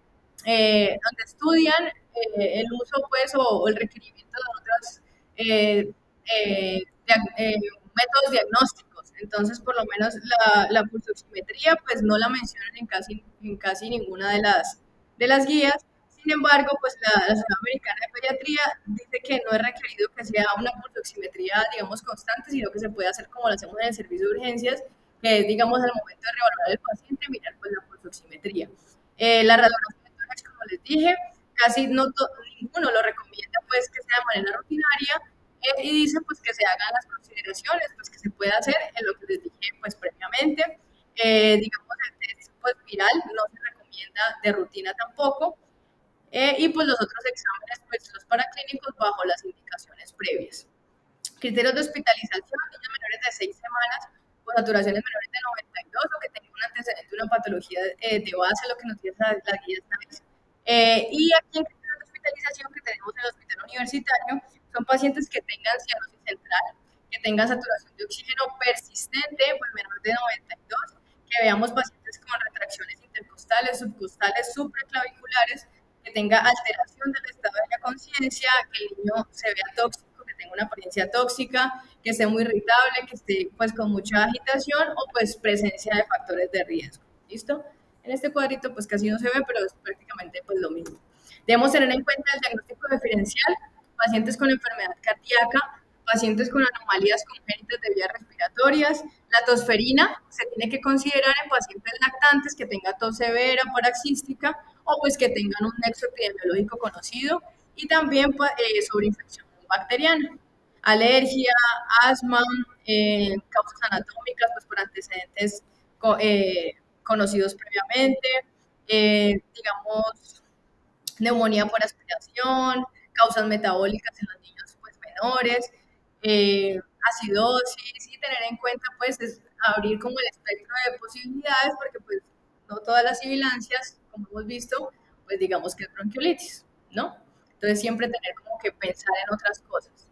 estudian el uso pues, o el requerimiento de otras métodos diagnósticos. Entonces, por lo menos la pulsoximetría, pues no la mencionan en casi ninguna de las guías. Sin embargo, pues la Asociación Americana de Pediatría dice que no es requerido que sea una pulsoximetría, digamos, constante, sino que se puede hacer como lo hacemos en el servicio de urgencias, que es, digamos, al momento de reevaluar al paciente, mirar pues la pulsoximetría. La radiografía de tórax, como les dije, casi ninguno lo recomienda pues que sea de manera rutinaria, y dice pues que se hagan las consideraciones pues que se puede hacer en lo que les dije pues previamente. Digamos el test pues viral no se recomienda de rutina tampoco, y pues los otros exámenes pues los paraclínicos bajo las indicaciones previas. Criterios de hospitalización: niños menores de 6 semanas con saturaciones menores de 92 o que tengan un antecedente de una patología de base, lo que nos dice la guía SNAIS. Y aquí en criterios de hospitalización que tenemos en el hospital universitario son pacientes que tengan cianosis central, que tengan saturación de oxígeno persistente, pues menor de 92, que veamos pacientes con retracciones intercostales, subcostales, supraclaviculares, que tenga alteración del estado de la conciencia, que el niño se vea tóxico, que tenga una apariencia tóxica, que esté muy irritable, que esté pues con mucha agitación o pues presencia de factores de riesgo. ¿Listo? En este cuadrito pues casi no se ve, pero es prácticamente pues lo mismo. Debemos tener en cuenta el diagnóstico diferencial, pacientes con enfermedad cardíaca, pacientes con anomalías congénitas de vías respiratorias. La tosferina se tiene que considerar en pacientes lactantes que tengan tos severa, paroxística o pues que tengan un nexo epidemiológico conocido y también sobre infección bacteriana. Alergia, asma, causas anatómicas pues por antecedentes conocidos previamente, digamos neumonía por aspiración, causas metabólicas en los niños pues, menores, acidosis y tener en cuenta pues es abrir como el espectro de posibilidades porque pues no todas las sibilancias, como hemos visto, pues digamos que es bronquiolitis, ¿no? Entonces siempre tener como que pensar en otras cosas.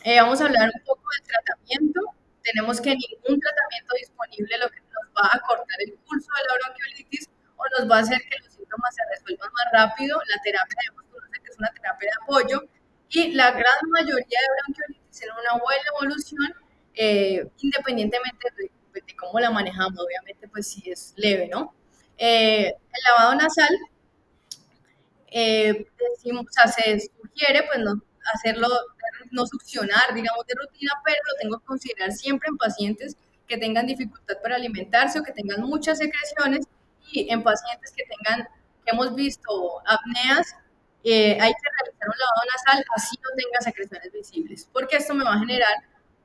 Vamos a hablar un poco del tratamiento. Tenemos que ningún tratamiento disponible lo que nos va a cortar el curso de la bronquiolitis o nos va a hacer que los síntomas se resuelvan más rápido. La terapia debemos conocer que es una terapia de apoyo y la gran mayoría de bronquiolitis tiene una buena evolución independientemente de cómo la manejamos. Obviamente, pues si es leve, ¿no? El lavado nasal decimos, o sea, se sugiere pues no hacerlo, no succionar, digamos, de rutina, pero lo tengo que considerar siempre en pacientes que tengan dificultad para alimentarse o que tengan muchas secreciones y en pacientes que tengan, que hemos visto apneas, hay que realizar un lavado nasal así no tenga secreciones visibles, porque esto me va a generar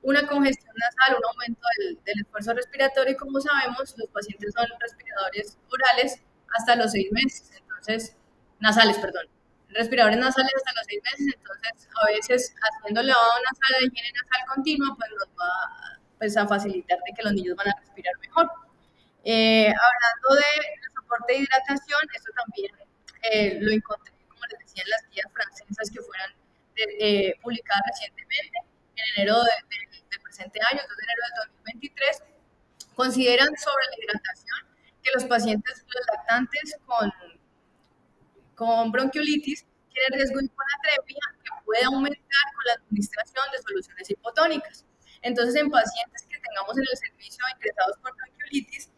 una congestión nasal, un aumento del esfuerzo respiratorio y como sabemos, los pacientes son respiradores orales hasta los 6 meses, entonces nasales, perdón, respiradores nasales hasta los 6 meses, entonces a veces haciendo lavado nasal de higiene nasal continua, pues nos va pues, a facilitar de que los niños van a respirar mejor. Hablando de soporte de hidratación, esto también lo encontré, como les decía, en las guías francesas que fueron publicadas recientemente, en enero del presente año, 2 de enero del 2023, consideran sobre la hidratación que los pacientes, los lactantes con bronquiolitis tiene riesgo de hiponatremia que puede aumentar con la administración de soluciones hipotónicas. Entonces, en pacientes que tengamos en el servicio ingresados por bronquiolitis,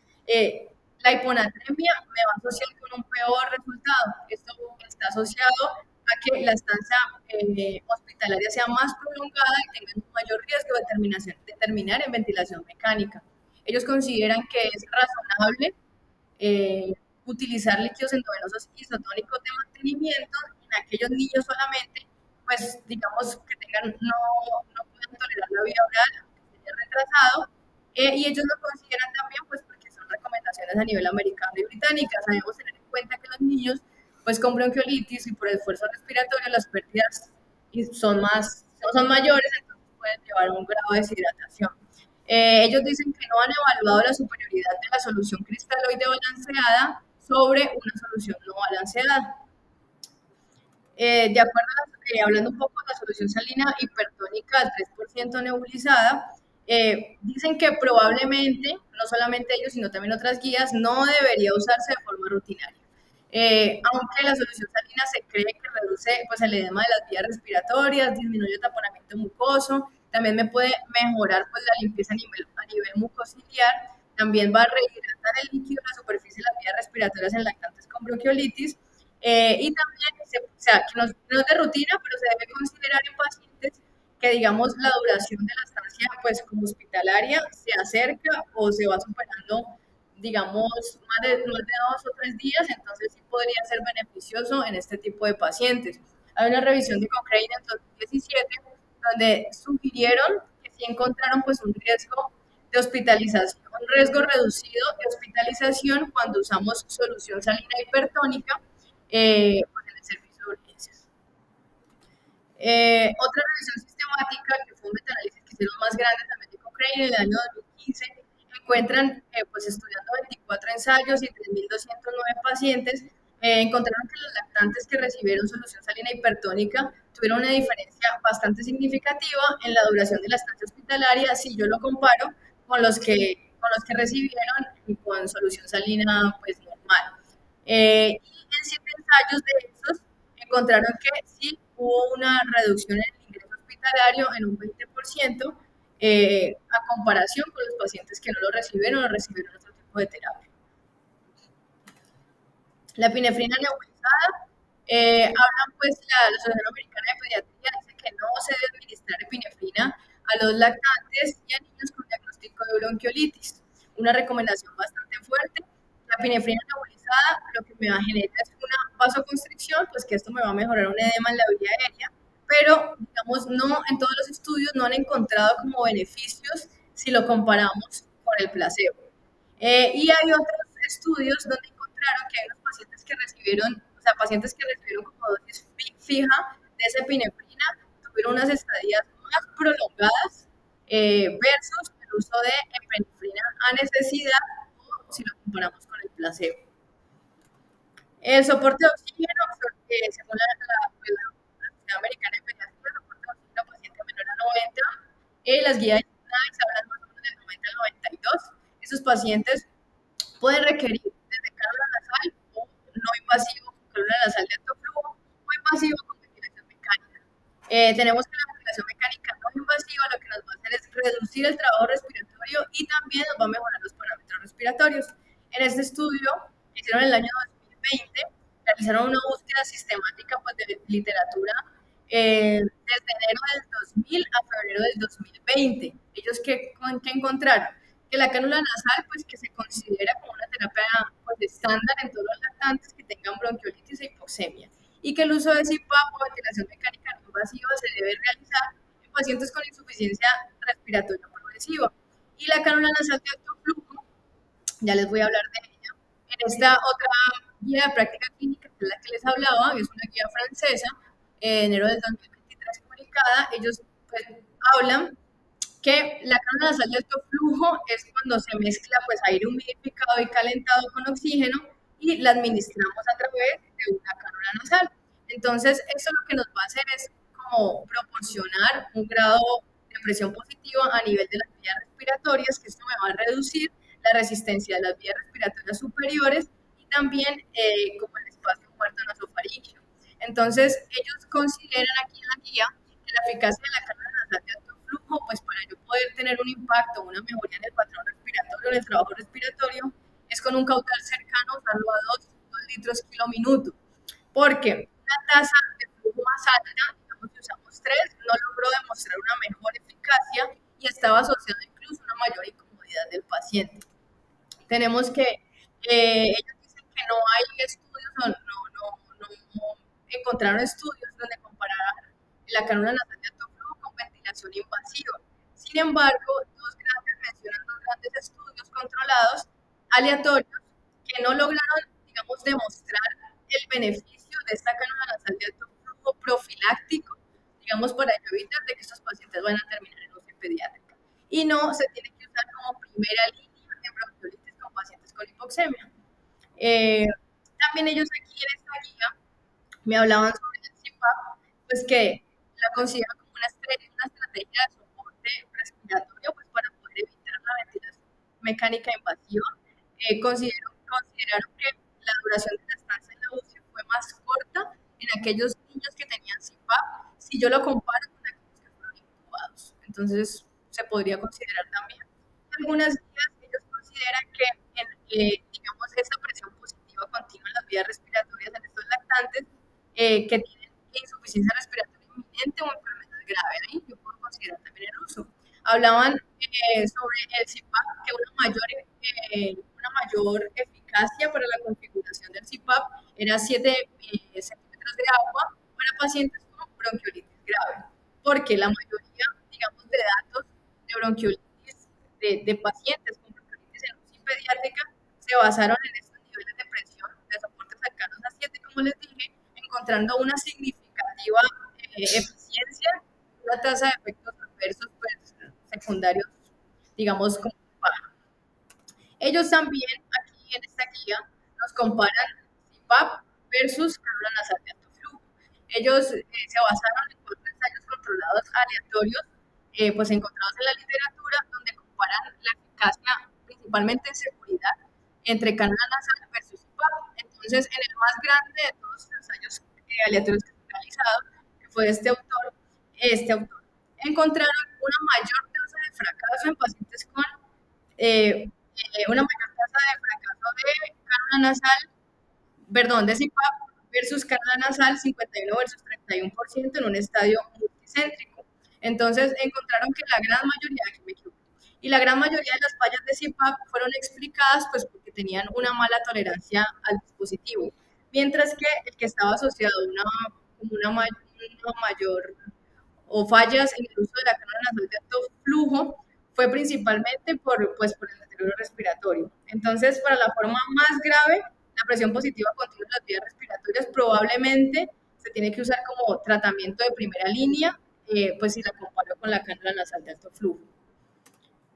la hiponatremia me va a asociar con un peor resultado. Esto está asociado a que la estancia hospitalaria sea más prolongada y tenga un mayor riesgo de terminar en ventilación mecánica. Ellos consideran que es razonable utilizar líquidos endovenosos isotónicos de mantenimiento en aquellos niños solamente, pues digamos que tengan, no puedan tolerar la vía oral, que esté retrasado, y ellos lo consideran también pues porque son recomendaciones a nivel americano y británica. Debemos tener en cuenta que los niños pues con bronquiolitis y por el esfuerzo respiratorio las pérdidas son mayores, entonces pueden llevar a un grado de deshidratación. Ellos dicen que no han evaluado la superioridad de la solución cristaloide balanceada sobre una solución no balanceada. De acuerdo hablando un poco de la solución salina hipertónica al 3% nebulizada, dicen que probablemente, no solamente ellos, sino también otras guías, no debería usarse de forma rutinaria. Aunque la solución salina se cree que reduce pues, el edema de las vías respiratorias, disminuye el taponamiento mucoso, también me puede mejorar pues, la limpieza a nivel mucociliar, también va a rehidratar el líquido de la superficie de las vías respiratorias en lactantes con bronquiolitis, y también, o sea, que no es de rutina, pero se debe considerar en pacientes que, digamos, la duración de la estancia, pues, como hospitalaria, se acerca o se va superando, digamos, más de 2 o 3 días, entonces sí podría ser beneficioso en este tipo de pacientes. Hay una revisión de Cochrane en 2017 donde sugirieron que sí encontraron pues un riesgo de hospitalización, un riesgo reducido de hospitalización cuando usamos solución salina hipertónica pues en el servicio de urgencias. Otra revisión sistemática, que fue un metaanálisis que hicieron más grande también de Cochrane en el año 2015, encuentran, pues estudiando 24 ensayos y 3.209 pacientes, Encontraron que los lactantes que recibieron solución salina hipertónica tuvieron una diferencia bastante significativa en la duración de la estancia hospitalaria si yo lo comparo con los que recibieron y con solución salina pues normal. Y en 7 ensayos de esos encontraron que sí hubo una reducción en el ingreso hospitalario en un 20%, a comparación con los pacientes que no lo recibieron o recibieron otro tipo de terapia. La epinefrina nebulizada, hablan pues la Asociación Americana de Pediatría dice que no se debe administrar epinefrina a los lactantes y a niños con diagnóstico de bronquiolitis. Una recomendación bastante fuerte. La epinefrina nebulizada lo que me va a generar es una vasoconstricción, pues que esto me va a mejorar un edema en la vía aérea, pero digamos no en todos los estudios no han encontrado como beneficios si lo comparamos con el placebo. Y hay otros estudios donde encontraron que hay unos pacientes que recibieron, o sea, pacientes que recibieron como dosis fija de esa epinefrina, tuvieron unas estadías más prolongadas versus el uso de epinefrina a necesidad o si lo comparamos con el placebo. El soporte de oxígeno, según la Sociedad Americana de Pediatría, el soporte de oxígeno a paciente menor a 90, las guías se hablan más o menos del 90 al 92. Esos pacientes pueden requerir desde cánula nasal o no invasivo con cánula nasal de alto flujo o invasivo con ventilación mecánica. Tenemos que la ventilación mecánica no invasiva lo que nos va a hacer es reducir el trabajo respiratorio y también nos va a mejorar los parámetros respiratorios. En este estudio que hicieron en el año 2020, realizaron una búsqueda sistemática pues, de literatura desde enero del 2000 a febrero del 2020. Ellos qué encontraron? Que la cánula nasal, pues que se considera como una terapia pues, estándar en todos los lactantes que tengan bronquiolitis e hipoxemia, y que el uso de CPAP o ventilación mecánica no invasiva se debe realizar en pacientes con insuficiencia respiratoria progresiva. Y la cánula nasal de alto flujo, ya les voy a hablar de ella, en esta otra guía de práctica clínica, que es la que les hablaba, es una guía francesa, enero del 2023 publicada, ellos pues, hablan que la cánula nasal de alto flujo es cuando se mezcla pues aire humidificado y calentado con oxígeno y la administramos a través de una cánula nasal. Entonces, eso lo que nos va a hacer es como proporcionar un grado de presión positiva a nivel de las vías respiratorias, que esto me va a reducir la resistencia de las vías respiratorias superiores y también como el espacio muerto nasofaringeo. Entonces, ellos consideran aquí en la guía que la eficacia de la cánula nasal de alto flujo, pues para yo poder tener un impacto, una mejoría en el patrón respiratorio, en el trabajo respiratorio, es con un caudal cercano, usarlo a 2 litros kilo minuto. Porque una tasa de flujo más alta, digamos que usamos 3, no logró demostrar una mejor eficacia y estaba asociado incluso a una mayor incomodidad del paciente. Tenemos que, ellos dicen que no hay estudios, no encontraron estudios donde compararan la cánula nasal de alto flujo con ventilación invasiva. Sin embargo, mencionan dos grandes estudios controlados, aleatorios, que no lograron, digamos, demostrar el beneficio de esta cánula nasal de alto flujo profiláctico, digamos, para evitar de que estos pacientes van a terminar en UCI pediátrica. Y no se tiene que usar como primera línea en bronquiolitis con pacientes con hipoxemia. También ellos aquí en esta guía me hablaban sobre el CPAP, pues que la consideran como una estrategia de soporte respiratorio, pues para poder evitar la ventilación mecánica invasiva. Consideraron que la duración de la estancia en la UCI fue más corta en aquellos niños que tenían CPAP, si yo lo comparo con aquellos que fueron intubados. Entonces, se podría considerar también. Algunas guías, ellos consideran que, digamos, esa presión positiva continua en las vías respiratorias en estos lactantes que tienen insuficiencia respiratoria inminente o enfermedad grave. Ahí yo puedo considerar también el uso. Hablaban sobre el CPAP, que una mayor eficacia para la configuración del CPAP era 7 centímetros de agua para pacientes con bronquiolitis grave, porque la mayoría, digamos, de datos de bronquiolitis de pacientes con bronquiolitis en UCI pediátrica se basaron en estos niveles de presión de soporte cercanos a 7, como les dije, encontrando una significativa eficiencia, una tasa de efectos adversos pues, secundarios, digamos, como baja. Ellos también, aquí en esta guía, nos comparan CPAP versus cánula nasal de alto flujo. Ellos se basaron en 4 ensayos controlados aleatorios, pues encontrados en la literatura, donde comparan la eficacia, principalmente en seguridad, entre cánula nasal versus CPAP. Entonces, en el más grande de todos los ensayos aleatorios que se han realizado, que fue este autor, encontraron una mayor tasa de fracaso en pacientes con una mayor tasa de fracaso de cánula nasal, perdón, de CPAP versus cánula nasal, 51 versus 31% en un estadio multicéntrico. Entonces encontraron que la gran mayoría, aquí me equivoqué, y la gran mayoría de las fallas de CPAP fueron explicadas pues porque tenían una mala tolerancia al dispositivo, mientras que el que estaba asociado a una mayor o fallas en el uso de la cánula nasal de alto flujo fue principalmente por el deterioro respiratorio. Entonces, para la forma más grave, la presión positiva continua en las vías respiratorias probablemente se tiene que usar como tratamiento de primera línea, pues si la comparo con la cánula nasal de alto flujo.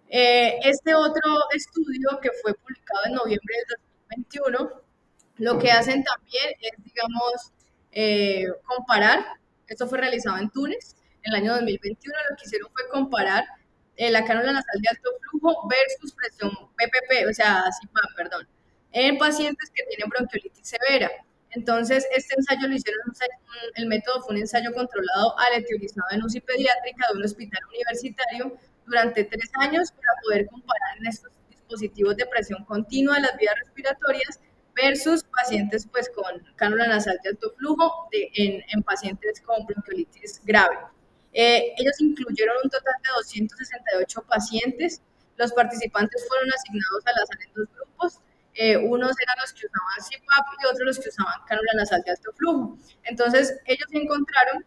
Este otro estudio que fue publicado en noviembre del 2021, lo que hacen también es, digamos, comparar, esto fue realizado en Túnez en el año 2021, lo que hicieron fue comparar la cánula nasal de alto flujo versus presión PPP, o sea, CPAP, perdón, en pacientes que tienen bronquiolitis severa. Entonces, este ensayo lo hicieron, el método fue un ensayo controlado aleatorizado en UCI pediátrica de un hospital universitario durante 3 años para poder comparar en estos dispositivos de presión continua de las vías respiratorias versus pacientes pues con cánula nasal de alto flujo en pacientes con bronquiolitis grave. Ellos incluyeron un total de 268 pacientes. Los participantes fueron asignados al azar en 2 grupos. Unos eran los que usaban CPAP y otros los que usaban cánula nasal de alto flujo. Entonces, ellos encontraron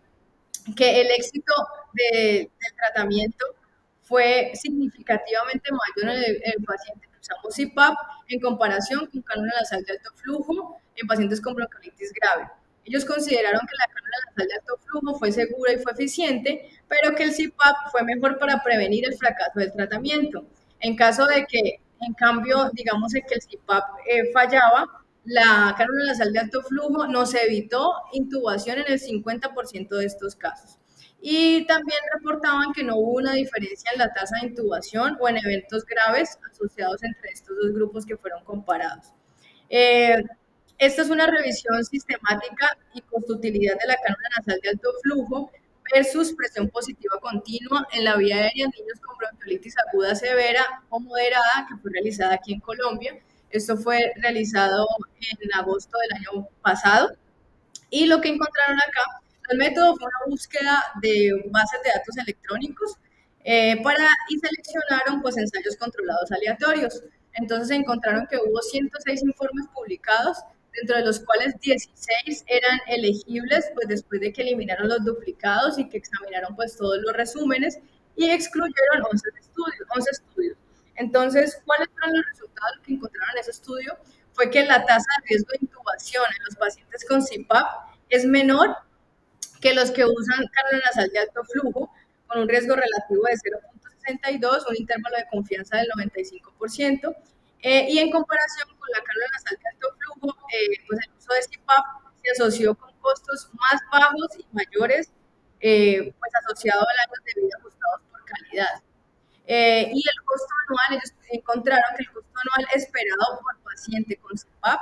que el éxito del tratamiento fue significativamente mayor en el paciente que usamos CPAP en comparación con cánula nasal de alto flujo en pacientes con bronquiolitis grave. Ellos consideraron que la cánula nasal de alto flujo fue segura y fue eficiente, pero que el CPAP fue mejor para prevenir el fracaso del tratamiento. En caso de que, en cambio, digamos que el CPAP fallaba, la cánula nasal de alto flujo nos evitó intubación en el 50% de estos casos. Y también reportaban que no hubo una diferencia en la tasa de intubación o en eventos graves asociados entre estos 2 grupos que fueron comparados. Esta es una revisión sistemática y costo-utilidad de la cánula nasal de alto flujo versus presión positiva continua en la vía aérea en niños con bronquiolitis aguda severa o moderada, que fue realizada aquí en Colombia. Esto fue realizado en agosto del año pasado. Y lo que encontraron acá, el método fue una búsqueda de bases de datos electrónicos y seleccionaron pues ensayos controlados aleatorios. Entonces encontraron que hubo 106 informes publicados, dentro de los cuales 16 eran elegibles pues después de que eliminaron los duplicados y que examinaron pues todos los resúmenes y excluyeron 11 estudios. Entonces, ¿cuáles fueron los resultados que encontraron en ese estudio? Fue que la tasa de riesgo de intubación en los pacientes con CPAP es menor que los que usan cánula nasal de alto flujo, con un riesgo relativo de 0.62, un intervalo de confianza del 95%, y en comparación con la cánula nasal de alto flujo, pues el uso de CPAP se asoció con costos más bajos y mayores, pues asociado a años de vida ajustados por calidad. Y el costo anual, ellos encontraron que el costo anual esperado por paciente con CPAP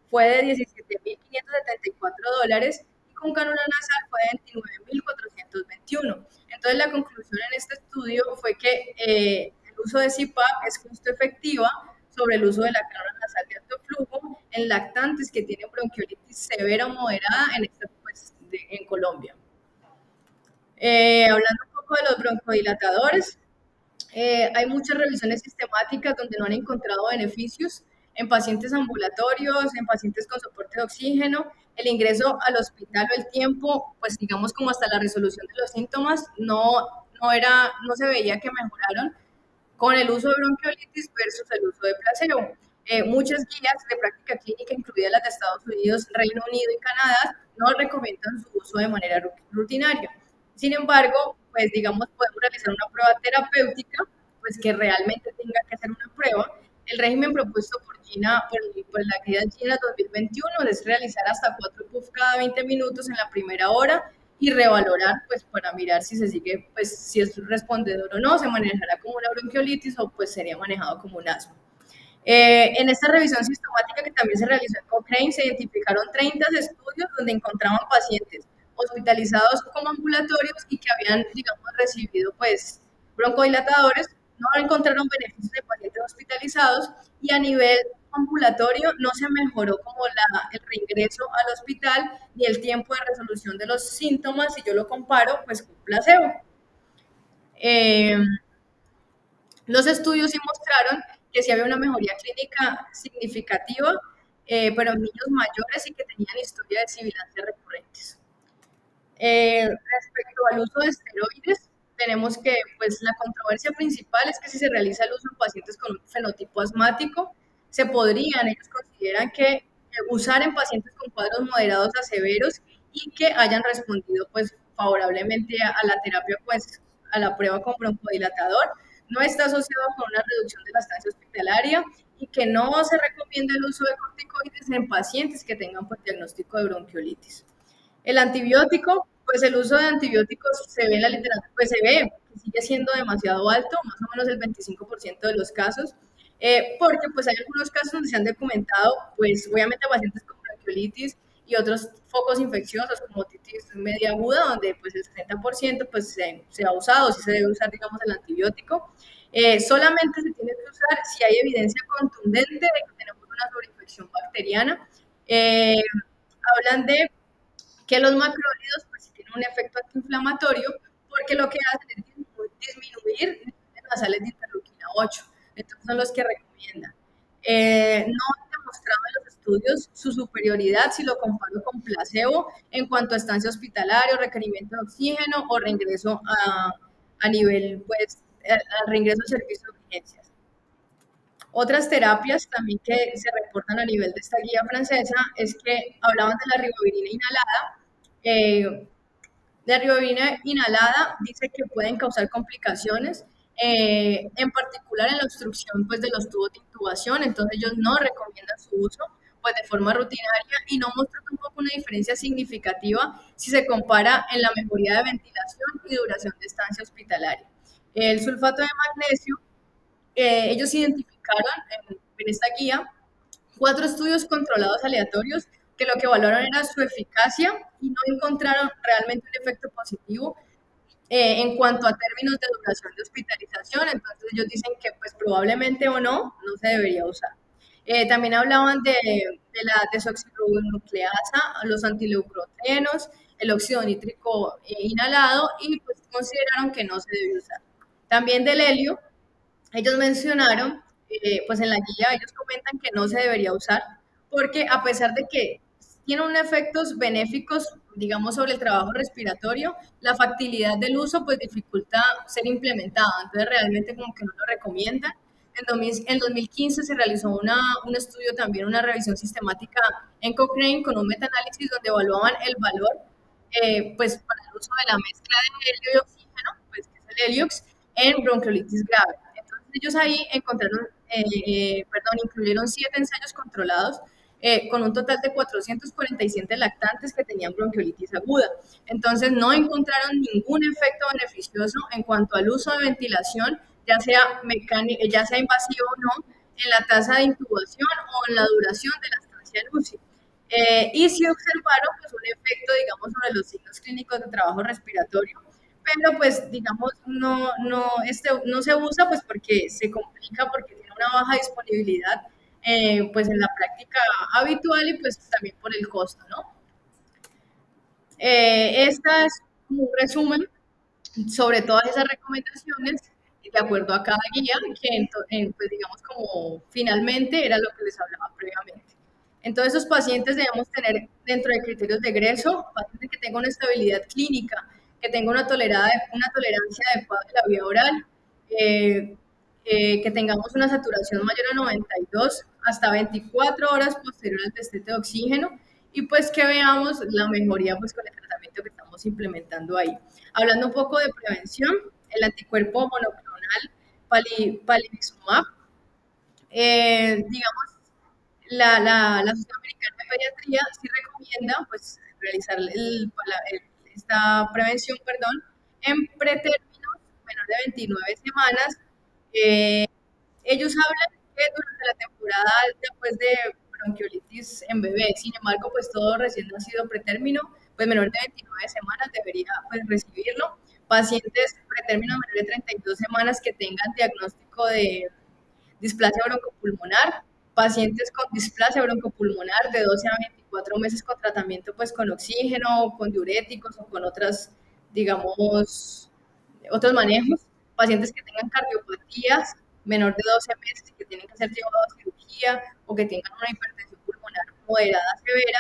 fue de $17.574 y con cánula nasal fue de $29.421. Entonces, la conclusión en este estudio fue que el uso de CPAP es costo efectiva sobre el uso de la cánula nasal de alto flujo en lactantes que tienen bronquiolitis severa o moderada en Colombia. Hablando un poco de los broncodilatadores, hay muchas revisiones sistemáticas donde no han encontrado beneficios en pacientes ambulatorios, en pacientes con soporte de oxígeno. El ingreso al hospital o el tiempo, pues digamos como hasta la resolución de los síntomas, no se veía que mejoraron con el uso de bronquiolitis versus el uso de placebo. Muchas guías de práctica clínica, incluidas las de Estados Unidos, Reino Unido y Canadá, no recomiendan su uso de manera rutinaria. Sin embargo, pues digamos, podemos realizar una prueba terapéutica, pues que realmente tenga que hacer una prueba. El régimen propuesto por por la guía GINA 2021 es realizar hasta 4 puff cada 20 minutos en la primera hora y revalorar, pues para mirar si se sigue, pues si es respondedor o no, se manejará como una bronquiolitis o pues sería manejado como un asma. En esta revisión sistemática que también se realizó en Cochrane, se identificaron 30 estudios donde encontraban pacientes hospitalizados como ambulatorios y que habían, digamos, recibido pues broncodilatadores, no encontraron beneficios de pacientes hospitalizados y a nivel ambulatorio no se mejoró como el reingreso al hospital ni el tiempo de resolución de los síntomas, si yo lo comparo pues con placebo. Los estudios sí mostraron que sí había una mejoría clínica significativa, pero en niños mayores y que tenían historia de sibilancias recurrentes. Respecto al uso de esteroides, tenemos que pues, la controversia principal es que si se realiza el uso en pacientes con un fenotipo asmático, ellos consideran que usar en pacientes con cuadros moderados a severos y que hayan respondido pues, favorablemente a la terapia, pues, a la prueba con broncodilatador, no está asociado con una reducción de la estancia hospitalaria y que no se recomienda el uso de corticoides en pacientes que tengan pues, diagnóstico de bronquiolitis. El antibiótico, pues el uso de antibióticos se ve en la literatura, pues se ve que sigue siendo demasiado alto, más o menos el 25% de los casos, porque pues hay algunos casos donde se han documentado, pues obviamente pacientes con bronquiolitis y otros focos infecciosos como otitis media aguda, donde pues el 60% pues se ha usado, si se debe usar digamos el antibiótico. Solamente se tiene que usar si hay evidencia contundente de que tenemos una sobreinfección bacteriana. Hablan de que los macrólidos pues sí tienen un efecto antiinflamatorio porque lo que hacen es disminuir niveles nasales de interleuquina 8. Entonces son los que recomiendan. No han demostrado en los estudios su superioridad si lo comparo con placebo en cuanto a estancia hospitalaria, requerimiento de oxígeno o reingreso a nivel, pues, al reingreso al servicio de urgencias. Otras terapias también que se reportan a nivel de esta guía francesa es que hablaban de la ribavirina inhalada. La ribavirina inhalada dice que pueden causar complicaciones, en particular en la obstrucción pues, de los tubos de intubación, entonces ellos no recomiendan su uso pues, de forma rutinaria y no muestra tampoco una diferencia significativa si se compara en la mejoría de ventilación y duración de estancia hospitalaria. El sulfato de magnesio, ellos identificaron en esta guía 4 estudios controlados aleatorios que lo que evaluaron era su eficacia y no encontraron realmente un efecto positivo en cuanto a términos de duración de hospitalización. Entonces ellos dicen que pues probablemente o no se debería usar. También hablaban de la desoxirribonucleasa, los antileucotrienos, el óxido nítrico inhalado y pues consideraron que no se debe usar. También del helio, ellos mencionaron, pues en la guía ellos comentan que no se debería usar porque a pesar de que tiene unos efectos benéficos, digamos, sobre el trabajo respiratorio, la factibilidad del uso pues dificulta ser implementada, entonces realmente como que no lo recomiendan. En 2015 se realizó un estudio también, una revisión sistemática en Cochrane con un metaanálisis donde evaluaban el valor pues para el uso de la mezcla de helio y oxígeno, pues que es el Heliox, en bronquiolitis grave. Ellos ahí incluyeron 7 ensayos controlados con un total de 447 lactantes que tenían bronquiolitis aguda. Entonces no encontraron ningún efecto beneficioso en cuanto al uso de ventilación, ya sea invasivo o no, en la tasa de intubación o en la duración de la estancia en UCI. Y sí observaron pues, un efecto, digamos, sobre los signos clínicos de trabajo respiratorio, pero pues digamos no se usa pues porque se complica, porque tiene una baja disponibilidad pues en la práctica habitual y pues también por el costo, ¿no? Esta es como un resumen sobre todas esas recomendaciones de acuerdo a cada guía, que pues digamos como finalmente era lo que les hablaba previamente. Entonces, esos pacientes debemos tener dentro de criterios de egreso, pacientes que tengan una estabilidad clínica, que tengan una tolerancia adecuada de la vía oral, que tengamos una saturación mayor a 92 hasta 24 horas posterior al destete de oxígeno y pues que veamos la mejoría pues con el tratamiento que estamos implementando ahí. Hablando un poco de prevención, el anticuerpo monoclonal palivizumab, digamos, la Sociedad Americana de Pediatría sí recomienda pues, realizar esta prevención, perdón, en pretérminos menor de 29 semanas. Eh, Ellos hablan que durante la temporada alta pues, de bronquiolitis en bebé, sin embargo, pues todo recién nacido pretérmino, pues menor de 29 semanas debería pues, recibirlo. Pacientes pretérminos menor de 32 semanas que tengan diagnóstico de displasia broncopulmonar, pacientes con displasia broncopulmonar de 12 a 24 meses con tratamiento pues con oxígeno, con diuréticos o con otras, digamos, otros manejos, pacientes que tengan cardiopatías menor de 12 meses y que tienen que ser llevados a cirugía o que tengan una hipertensión pulmonar moderada severa,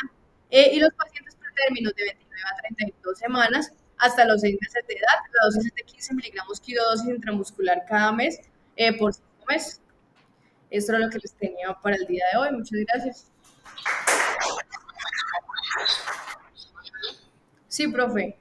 y los pacientes pretérminos de 29 a 32 semanas hasta los 6 meses de edad, la dosis es de 15 miligramos dosis intramuscular cada mes por 5 meses. Esto era lo que les tenía para el día de hoy. Muchas gracias. Sí, profe.